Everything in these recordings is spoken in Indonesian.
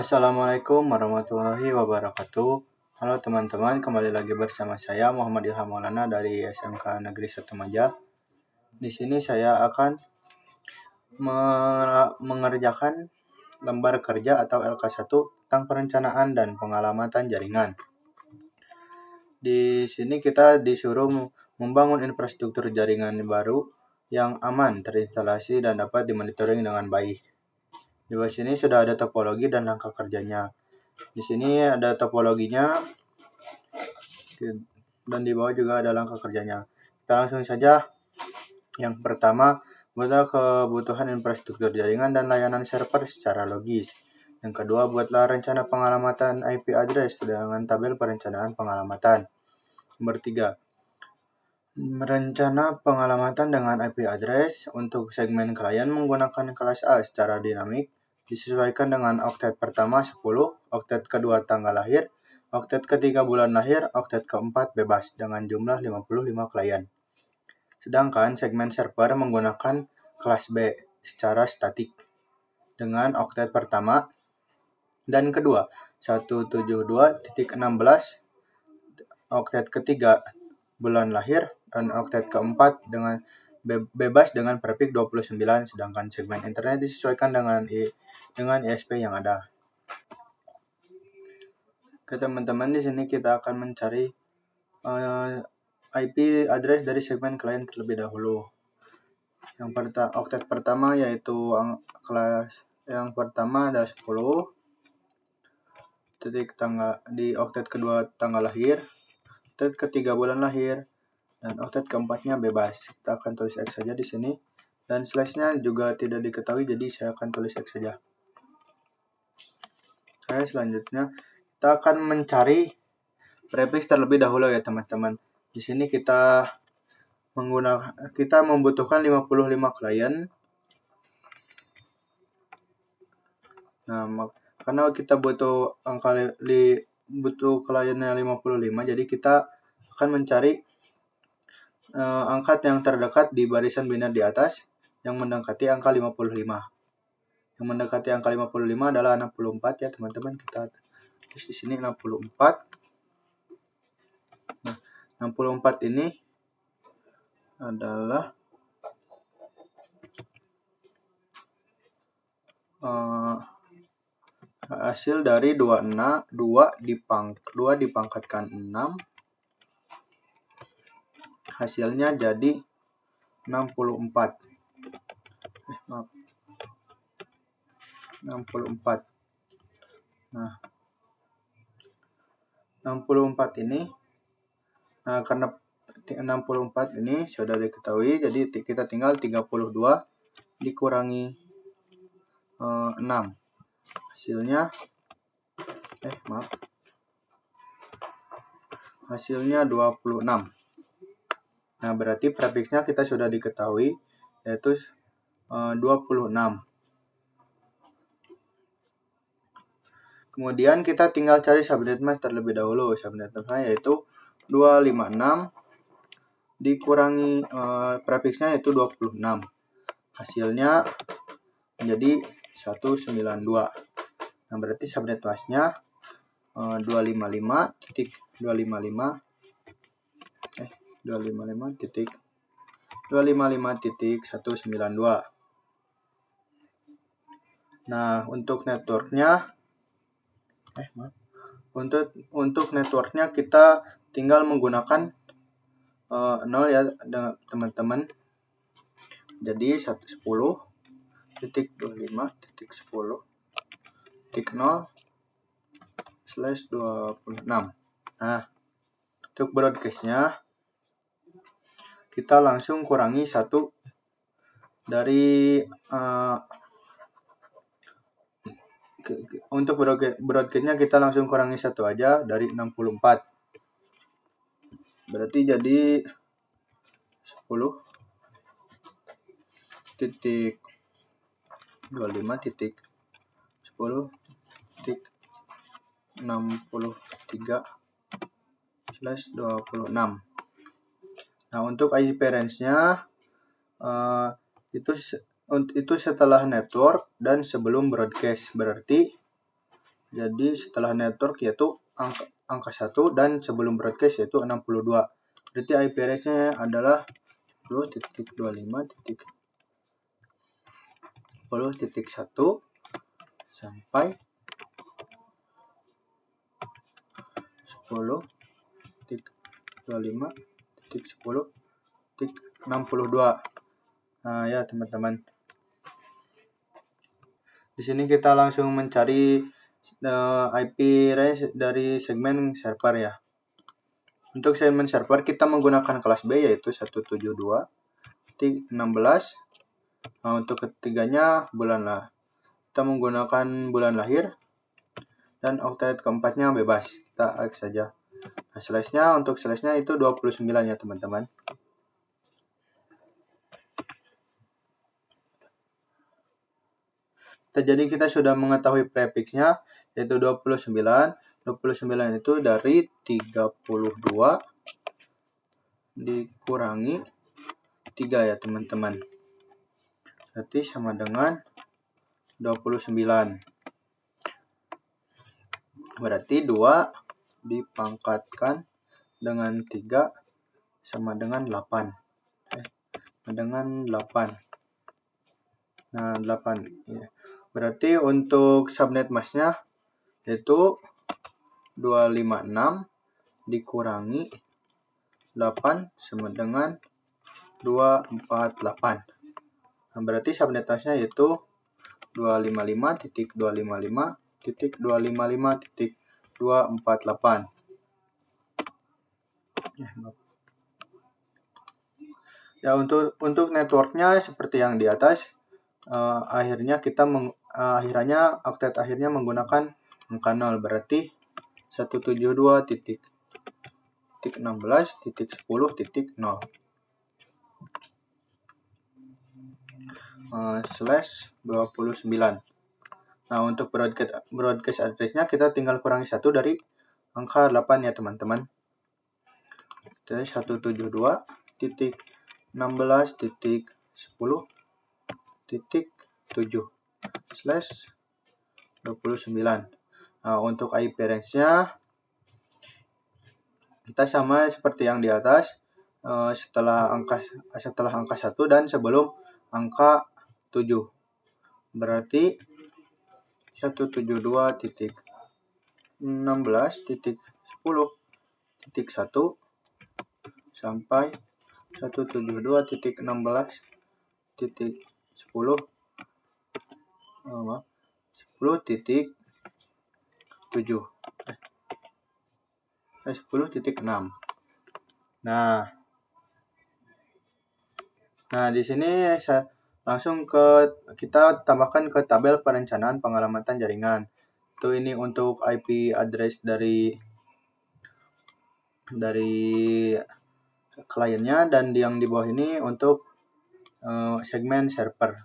Assalamualaikum warahmatullahi wabarakatuh. Halo teman-teman, kembali lagi bersama saya Muhammad Ilham Maulana dari SMK Negeri 1 Maja. Di sini saya akan mengerjakan lembar kerja atau LK1 tentang perencanaan dan pengalamatan jaringan. Di sini kita disuruh membangun infrastruktur jaringan baru yang aman, terinstalasi, dan dapat dimonitoring dengan baik. Di bawah sini sudah ada topologi dan langkah kerjanya. Di sini ada topologinya dan di bawah juga ada langkah kerjanya. Kita langsung saja. Yang pertama, buatlah kebutuhan infrastruktur jaringan dan layanan server secara logis. Yang kedua, buatlah rencana pengalamatan IP address dengan tabel perencanaan pengalamatan. Nomor 3, merencana pengalamatan dengan IP address untuk segmen klien menggunakan kelas A secara dinamik, disesuaikan dengan oktet pertama 10, oktet kedua tanggal lahir, oktet ketiga bulan lahir, oktet keempat bebas dengan jumlah 55 klien. Sedangkan segmen server menggunakan kelas B secara statik dengan oktet pertama dan kedua 172.16, oktet ketiga bulan lahir, dan oktet keempat dengan bebas dengan prefix 29, sedangkan segmen internet disesuaikan dengan ISP yang ada. Oke teman-teman, di sini kita akan mencari IP address dari segmen klien terlebih dahulu. Yang oktet pertama yaitu kelas yang pertama ada 10, titik tanggal di oktet kedua tanggal lahir, oktet ketiga bulan lahir, dan oktet keempatnya bebas. Kita akan tulis X saja di sini, dan slash-nya juga tidak diketahui, jadi saya akan tulis X saja. Oke, selanjutnya kita akan mencari prefix terlebih dahulu ya teman-teman. Di sini kita membutuhkan 55 klien. Nah, karena kita butuh kliennya 55, jadi kita akan mencari angka yang terdekat di barisan biner di atas yang mendekati angka 55. Yang mendekati angka 55 adalah 64 ya teman-teman. Kita tulis di sini 64. Nah, 64 ini adalah hasil dari 2 dipangkatkan 6, hasilnya jadi 64. 64. Nah, 64 ini karena 64 ini sudah diketahui, jadi kita tinggal 32 dikurangi 6. Hasilnya 26. Nah, berarti prefixnya kita sudah diketahui, yaitu 26. Kemudian kita tinggal cari subnet mask terlebih dahulu. Subnet mask yaitu 256 dikurangi prefixnya yaitu 26. Hasilnya menjadi 192. Nah, berarti subnet masknya 255.192. Nah, untuk networknya kita tinggal menggunakan 0 ya teman-teman. Jadi 110.25.10.0/26. Nah, untuk broadcast-nya kita langsung kurangi 1 dari untuk broadcast-nya kita langsung kurangi 1 aja dari 64. Berarti jadi 10.25.10.63/26. Nah, untuk IP range-nya itu setelah network dan sebelum broadcast. Berarti Jadi setelah network yaitu angka 1 dan sebelum broadcast yaitu 62. Berarti IP address-nya adalah 10.25.10.1 sampai 10.25.10.62. Nah, ya teman-teman. Di sini kita langsung mencari IP range dari segmen server ya. Untuk segmen server kita menggunakan kelas B yaitu 172.16. Nah, untuk ketiganya bulan lah. Kita menggunakan bulan lahir dan oktet keempatnya bebas. Kita X saja. Nah, untuk slash-nya itu 29 ya teman-teman. Jadi kita sudah mengetahui prefixnya yaitu 29. 29 itu dari 32 dikurangi 3 ya teman-teman. Berarti sama dengan 29. Berarti 2 dipangkatkan dengan 3 sama dengan 8. Dengan 8. Nah, 8. Ya. Berarti untuk subnet masknya yaitu 256 dikurangi 8 sama dengan 248. Nah, berarti subnet masknya yaitu 255.255.255.248. Ya, untuk networknya seperti yang di atas. Akhirnya oktet akhirnya menggunakan angka 0, berarti 172.16.10.0 /29. Nah, untuk broadcast address-nya kita tinggal kurangi 1 dari angka 8 ya teman-teman. Jadi 172.16.10.7/29. Nah, untuk IP range-nya kita sama seperti yang di atas, setelah angka 1 dan sebelum angka 7. Berarti 172.16.10.1 sampai 10.6. Nah, di sini langsung kita tambahkan ke tabel perencanaan pengalamatan jaringan. Itu ini untuk IP address dari kliennya, dan yang di bawah ini untuk segmen server.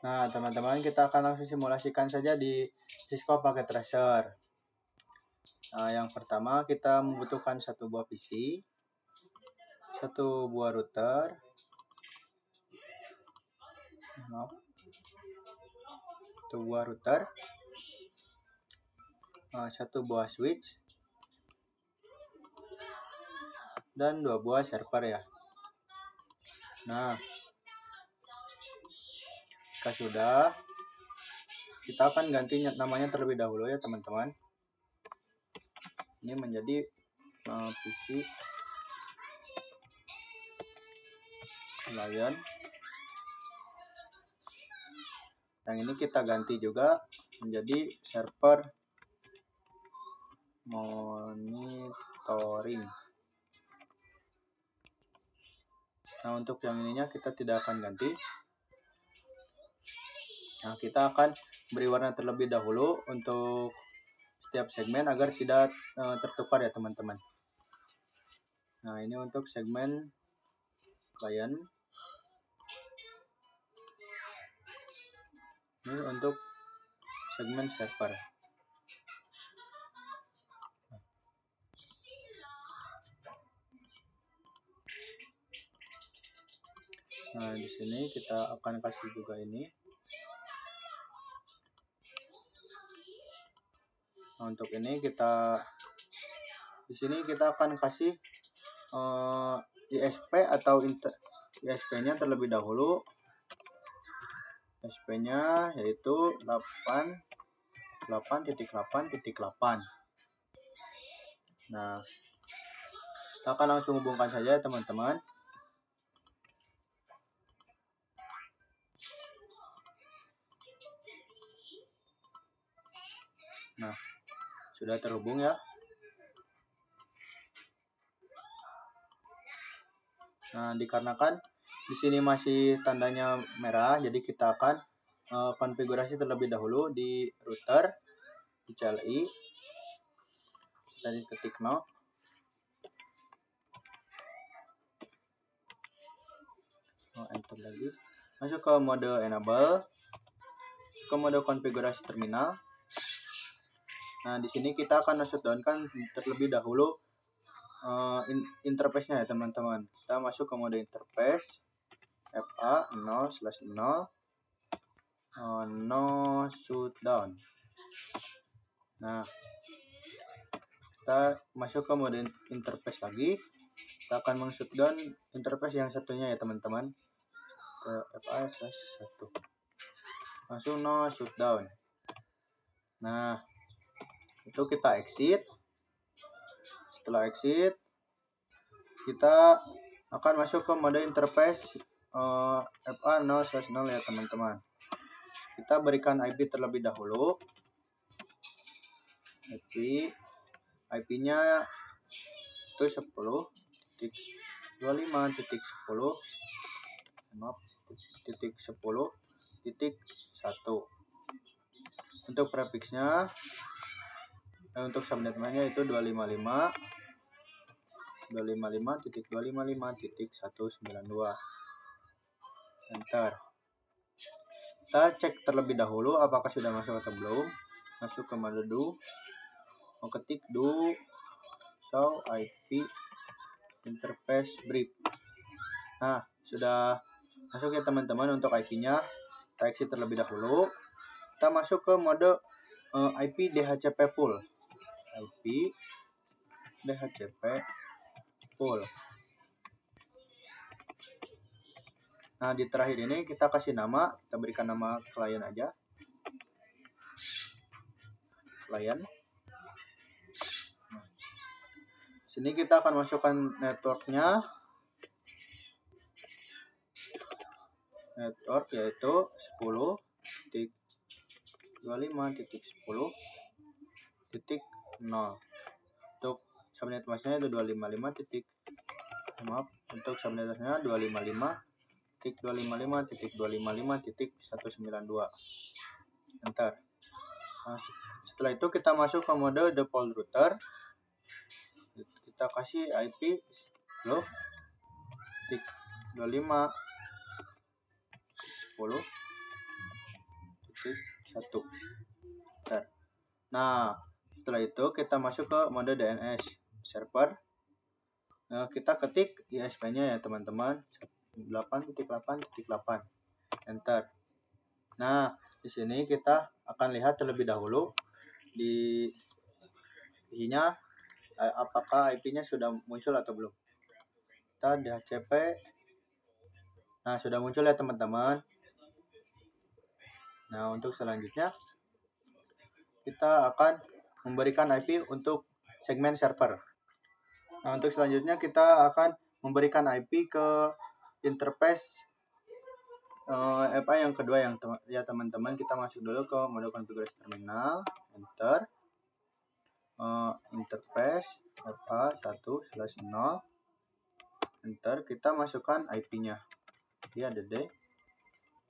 Nah, teman-teman, kita akan langsung simulasikan saja di Cisco Packet Tracer. Nah, yang pertama kita membutuhkan satu buah PC, satu buah router, satu buah switch, dan 2 buah server ya. Nah, jika sudah, kita akan ganti namanya terlebih dahulu ya teman-teman. Ini menjadi PC client. Yang ini kita ganti juga menjadi server monitoring. Nah, untuk yang ininya kita tidak akan ganti. Nah, kita akan beri warna terlebih dahulu untuk setiap segmen agar tidak tertukar ya teman-teman. Nah, ini untuk segmen client. Ini untuk segmen server. Nah, di sini kita akan kasih juga ini. Nah, untuk ini di sini kita akan kasih ISP atau ISP-nya terlebih dahulu. ISP-nya yaitu 8.8.8.8. Nah, kita akan langsung hubungkan saja teman-teman. Nah, sudah terhubung ya. Nah, dikarenakan di sini masih tandanya merah, jadi kita akan konfigurasi terlebih dahulu di router, di CLI. Tadi ketik 0. Enter lagi. Masuk ke mode enable, ke mode konfigurasi terminal. Nah, di sini kita akan shutdown-kan terlebih dahulu interface-nya ya teman-teman. Kita masuk ke mode interface, FA 0/0 no shutdown. Nah, kita masuk ke mode interface lagi. Kita akan meng-shutdown interface yang satunya ya teman-teman. Ke FA/1. Langsung no shutdown. Nah, itu kita exit. Setelah exit, kita akan masuk ke mode interface FA 0/0 ya teman-teman. Kita berikan IP terlebih dahulu. IP-nya itu 10.25.10.10.1. Untuk prefixnya, untuk subnetnya itu 255.255.192. Enter. Kita cek terlebih dahulu apakah sudah masuk atau belum. Masuk ke mode do. Ketik do show IP interface brief. Nah, sudah masuk ya teman-teman untuk IP-nya. Kita exit terlebih dahulu. Kita masuk ke mode IP DHCP full. IP DHCP full. Nah, di terakhir ini kita kasih nama, kita berikan nama klien aja. Klien. Sini kita akan masukkan networknya. Network yaitu 10.25.10.0. Untuk subnet masknya itu 255. Untuk subnet masknya 255.255.255.192. Enter. Nah, setelah itu kita masuk ke mode default router. Kita kasih IP 10.10.1. Nah, setelah itu kita masuk ke mode DNS server. Nah, kita ketik ISP-nya ya teman-teman, 8.8.8. Enter. Nah, di sini kita akan lihat terlebih dahulu di IP-nya apakah IP-nya sudah muncul atau belum. Kita DHCP. Nah, sudah muncul ya teman-teman. Nah, untuk selanjutnya kita akan memberikan IP untuk segmen server. Nah, untuk selanjutnya kita akan memberikan IP ke interface FA yang kedua ya teman-teman. Kita masuk dulu ke mode konfigurasi terminal. Enter. Interface FA 1/0. Enter. Kita masukkan IP-nya. Dia ada D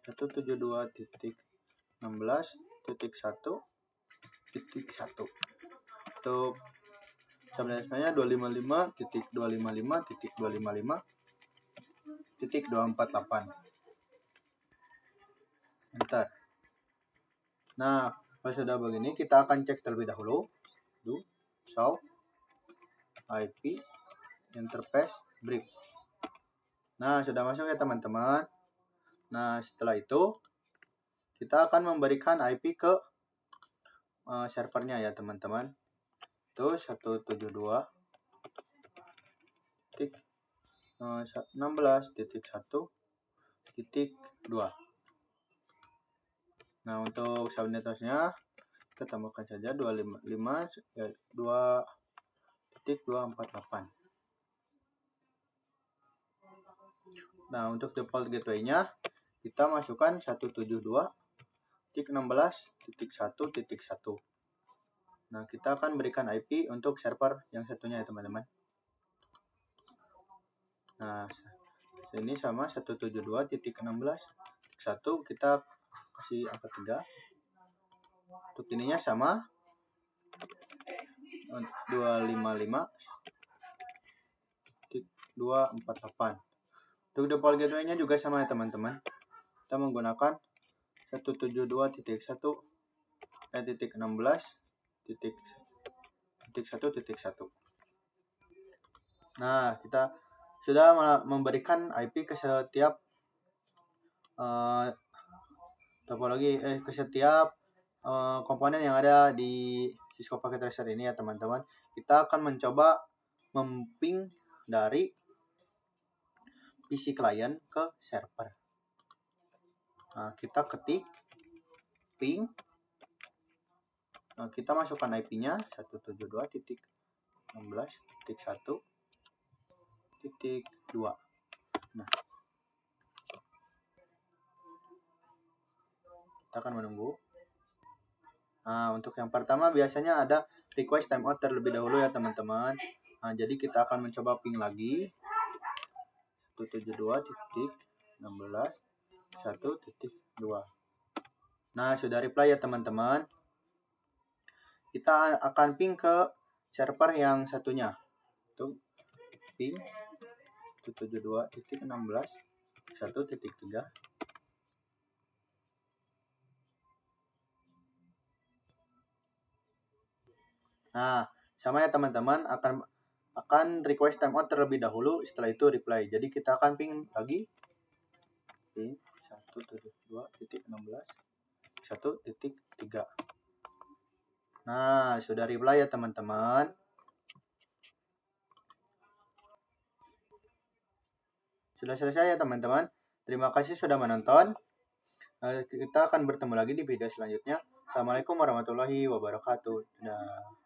172.16.1.1. Untuk subnetnya 255.255.255.248. Enter. Nah, kalau sudah begini kita akan cek terlebih dahulu. Do show IP interface brief. Nah, sudah masuk ya teman-teman. Nah, setelah itu kita akan memberikan IP ke servernya ya teman-teman. Itu 172.16.1.2. Nah, untuk subnetworknya kita tambahkan saja 2.2.2.48. Nah, untuk default gateway-nya kita masukkan 172.16.1.1. Nah, kita akan berikan IP untuk server yang satunya ya teman-teman. Nah, ini sama 172.16.1, kita kasih angka 3. Untuk ininya sama 255.248. Untuk default gateway-nya juga sama ya teman-teman. Kita menggunakan 172.1.16.1.1. Nah, kita sudah memberikan IP ke setiap ke setiap komponen yang ada di Cisco Packet Tracer ini ya teman-teman. Kita akan mencoba memping dari PC client ke server. Nah, kita ketik ping. Nah, kita masukkan IP-nya 172.16.1.2. Nah, kita akan menunggu. Nah, untuk yang pertama biasanya ada request timeout terlebih dahulu ya teman-teman. Nah, jadi kita akan mencoba ping lagi 172.16.1.2. Nah, sudah reply ya teman-teman. Kita akan ping ke server yang satunya. Itu ping 172.16.1.3. Nah, sama ya teman-teman, akan request timeout terlebih dahulu, setelah itu reply. Jadi kita akan ping lagi ping 172.16.1.3. Nah, sudah reply ya teman-teman. Sudah selesai ya teman-teman. Terima kasih sudah menonton. Kita akan bertemu lagi di video selanjutnya. Assalamualaikum warahmatullahi wabarakatuh. Dadah.